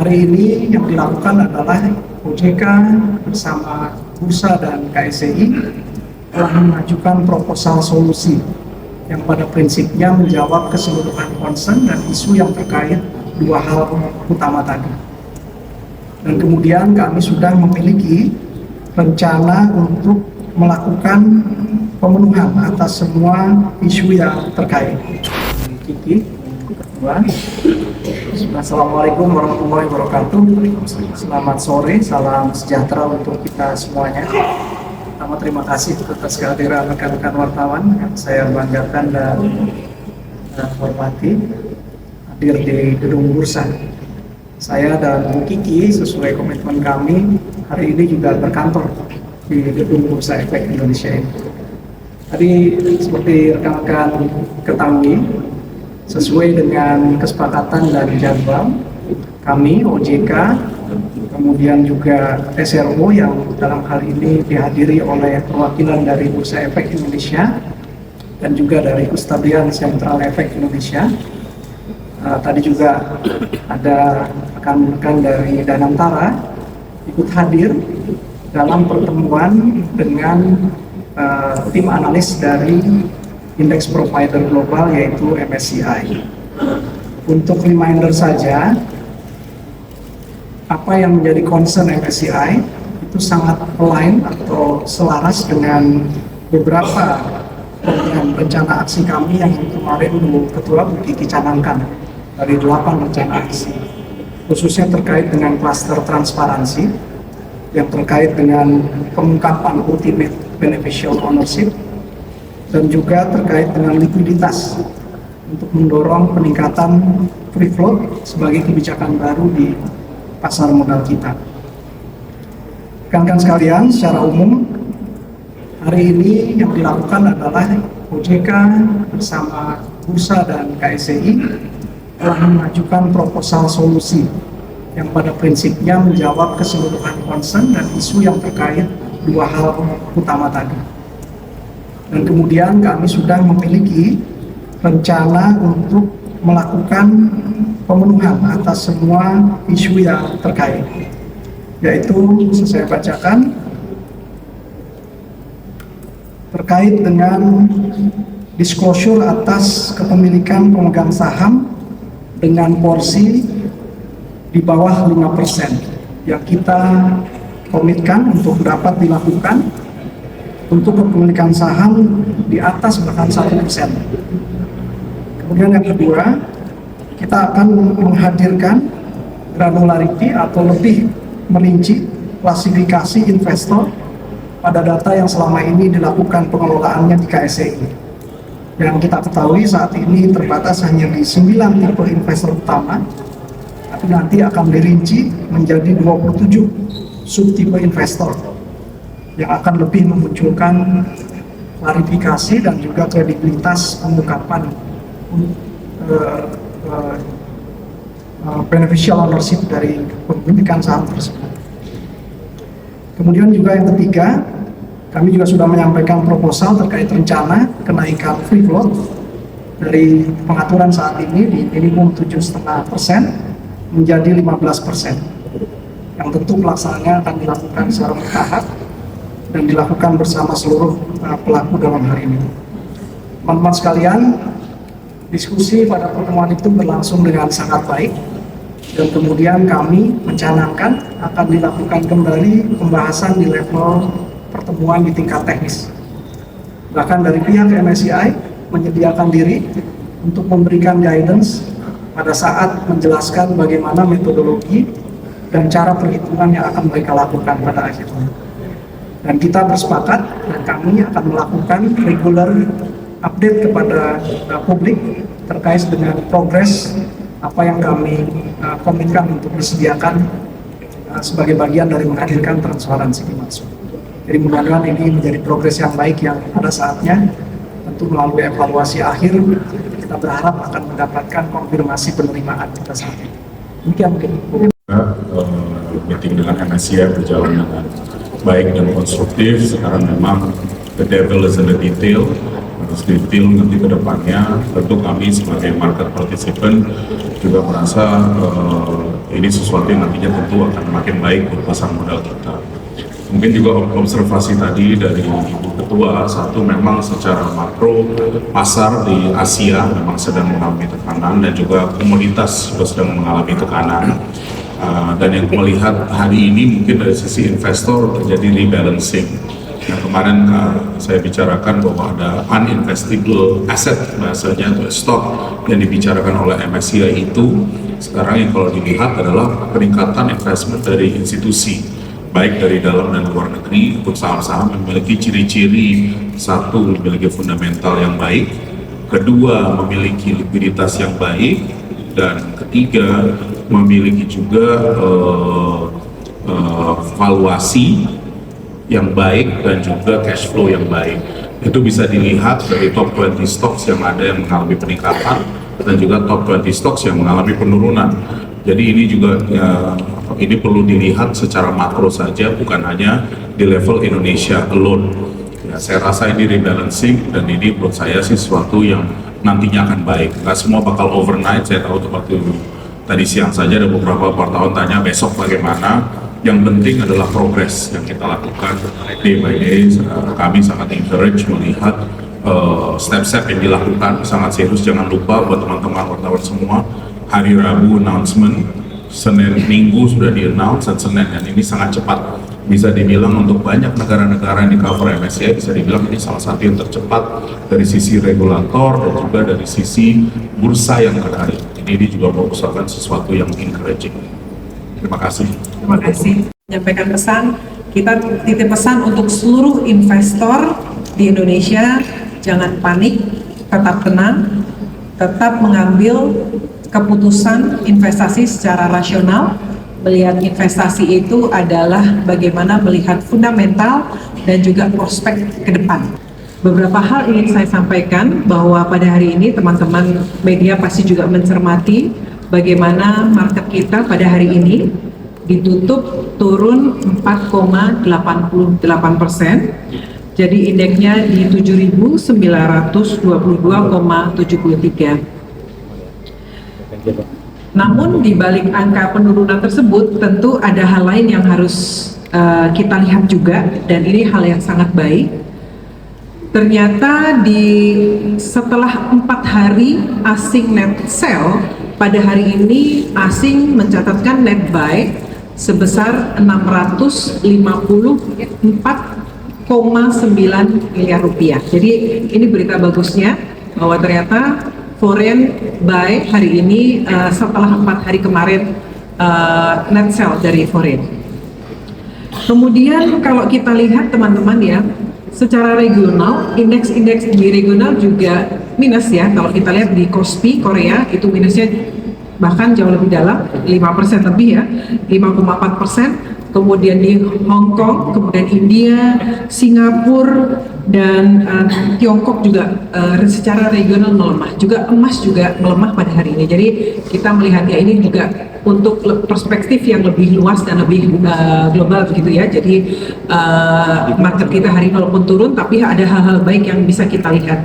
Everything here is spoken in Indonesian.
Hari ini yang dilakukan adalah OJK bersama Bursa dan KSCI telah mengajukan proposal solusi yang pada prinsipnya menjawab keseluruhan concern dan isu yang terkait dua hal utama tadi. Dan kemudian kami sudah memiliki rencana untuk melakukan pemenuhan atas semua isu yang terkait. Kiki, Ketua. Assalamualaikum warahmatullahi wabarakatuh. Selamat sore, salam sejahtera untuk kita semuanya. Pertama, terima kasih atas kehadiran rekan-rekan wartawan yang saya banggakan dan hormati hadir di gedung Bursa. Saya dan Bu Kiki sesuai komitmen kami hari ini juga berkantor di gedung Bursa Efek Indonesia ini. Tadi seperti rekan-rekan ketahui, sesuai dengan kesepakatan dan jadwal kami OJK, kemudian juga SRO yang dalam hal ini dihadiri oleh perwakilan dari Bursa Efek Indonesia dan juga dari Kustodian Sentral Efek Indonesia. Tadi juga ada rekan-rekan dari Danantara ikut hadir dalam pertemuan dengan tim analis dari Index Provider Global yaitu MSCI. Untuk reminder saja, apa yang menjadi concern MSCI itu sangat align atau selaras dengan beberapa program rencana aksi kami yang kemarin Bu Ketua Bu Kiki canangkan dari 8 rencana aksi, khususnya terkait dengan klaster transparansi yang terkait dengan pengungkapan ultimate beneficial ownership dan juga terkait dengan likuiditas untuk mendorong peningkatan free float sebagai kebijakan baru di pasar modal kita. Rekan-rekan sekalian, secara umum hari ini yang dilakukan adalah OJK bersama Bursa dan KSCI telah mengajukan proposal solusi yang pada prinsipnya menjawab keseluruhan concern dan isu yang terkait dua hal utama tadi. Dan kemudian kami sudah memiliki rencana untuk melakukan pemenuhan atas semua isu yang terkait, yaitu saya bacakan terkait dengan disclosure atas kepemilikan pemegang saham dengan porsi di bawah 5% yang kita komitkan untuk dapat dilakukan untuk kepemilikan saham di atas bahkan 1%. Kemudian yang kedua, kita akan menghadirkan granularity atau lebih merinci klasifikasi investor pada data yang selama ini dilakukan pengelolaannya di KSCI. Yang kita ketahui saat ini terbatas hanya di 9 tipe investor utama, tapi nanti akan dirinci menjadi 27 subtipe investor yang akan lebih memunculkan klarifikasi dan juga kredibilitas pengungkapan beneficial ownership dari kepemilikan saham tersebut. Kemudian juga yang ketiga, kami juga sudah menyampaikan proposal terkait rencana kenaikan free float dari pengaturan saat ini di minimum 7,5% menjadi 15%. Yang tentu pelaksanaannya akan dilakukan secara bertahap dan dilakukan bersama seluruh pelaku dalam hal ini. Teman-teman sekalian, diskusi pada pertemuan itu berlangsung dengan sangat baik dan kemudian kami mencanangkan akan dilakukan kembali pembahasan di level pertemuan di tingkat teknis. Bahkan dari pihak MSCI menyediakan diri untuk memberikan guidance pada saat menjelaskan bagaimana metodologi dan cara perhitungan yang akan mereka lakukan pada akhirnya. Dan kita bersepakat dan kami akan melakukan regular update kepada publik terkait dengan progres apa yang kami komitkan untuk disediakan sebagai bagian dari menghadirkan transparansi dimaksud. Jadi mudah-mudahan ini menjadi progres yang baik yang pada saatnya tentu melalui evaluasi akhir kita berharap akan mendapatkan konfirmasi penerimaan pada saat ini. Demikian mungkin. Meeting dengan MSCI berjalan dengan baik dan konstruktif. Sekarang memang the devil is in the detail, harus detail nanti ke depannya. Tentu kami sebagai market participant juga merasa Ini sesuatu yang nantinya tentu akan makin baik untuk pasar modal kita. Mungkin juga observasi tadi dari Ibu Ketua, satu memang secara makro pasar di Asia memang sedang mengalami tekanan dan juga komoditas juga sedang mengalami tekanan. Dan yang melihat hari ini mungkin dari sisi investor terjadi rebalancing. Yang kemarin saya bicarakan bahwa ada uninvestable asset bahasanya atau stok yang dibicarakan oleh MSCI itu sekarang yang kalau dilihat adalah peningkatan investment dari institusi baik dari dalam dan luar negeri untuk saham-saham yang memiliki ciri-ciri, satu memiliki fundamental yang baik, kedua memiliki likuiditas yang baik, dan ketiga memiliki juga valuasi yang baik dan juga cash flow yang baik. Itu bisa dilihat dari top 20 stocks yang ada yang mengalami peningkatan dan juga top 20 stocks yang mengalami penurunan. Jadi ini juga ini perlu dilihat secara makro saja, bukan hanya di level Indonesia alone. Ya, saya rasa ini rebalancing dan ini menurut saya sih sesuatu yang nantinya akan baik. Nggak semua bakal overnight. Saya tahu waktu tadi siang saja ada beberapa wartawan tanya besok bagaimana. Yang penting adalah progres yang kita lakukan day by day. Kami sangat encourage melihat step-step yang dilakukan sangat serius. Jangan lupa buat teman-teman wartawan semua, hari Rabu announcement, Senin Minggu sudah di-announce, dan Senin, dan ini sangat cepat. Bisa dibilang untuk banyak negara-negara yang di cover MSCI, bisa dibilang ini salah satu yang tercepat dari sisi regulator dan juga dari sisi bursa yang terkait. Ini juga merupakan sesuatu yang encouraging. Terima kasih. Terima kasih. Menyampaikan pesan, kita titip pesan untuk seluruh investor di Indonesia, jangan panik, tetap tenang, tetap mengambil keputusan investasi secara rasional. Melihat investasi itu adalah bagaimana melihat fundamental dan juga prospek ke depan. Beberapa hal ingin saya sampaikan bahwa pada hari ini teman-teman media pasti juga mencermati bagaimana market kita pada hari ini ditutup turun 4,88%. Jadi indeksnya di 7.922,73. Namun di balik angka penurunan tersebut tentu ada hal lain yang harus kita lihat juga, dan ini hal yang sangat baik. Ternyata setelah 4 hari asing net sell, pada hari ini asing mencatatkan net buy sebesar 654,9 miliar rupiah. Jadi ini berita bagusnya bahwa ternyata foreign buy hari ini setelah 4 hari kemarin net sell dari foreign. Kemudian kalau kita lihat teman-teman ya, secara regional, indeks-indeks di regional juga minus ya. Kalau kita lihat di Kospi Korea itu minusnya bahkan jauh lebih dalam, 5% lebih ya, 5,4%. Kemudian di Hong Kong, kemudian India, Singapura, dan Tiongkok juga secara regional melemah. Juga emas juga melemah pada hari ini. Jadi kita melihat ya ini juga untuk perspektif yang lebih luas dan lebih global begitu ya. Jadi market kita hari ini walaupun turun, tapi ada hal-hal baik yang bisa kita lihat.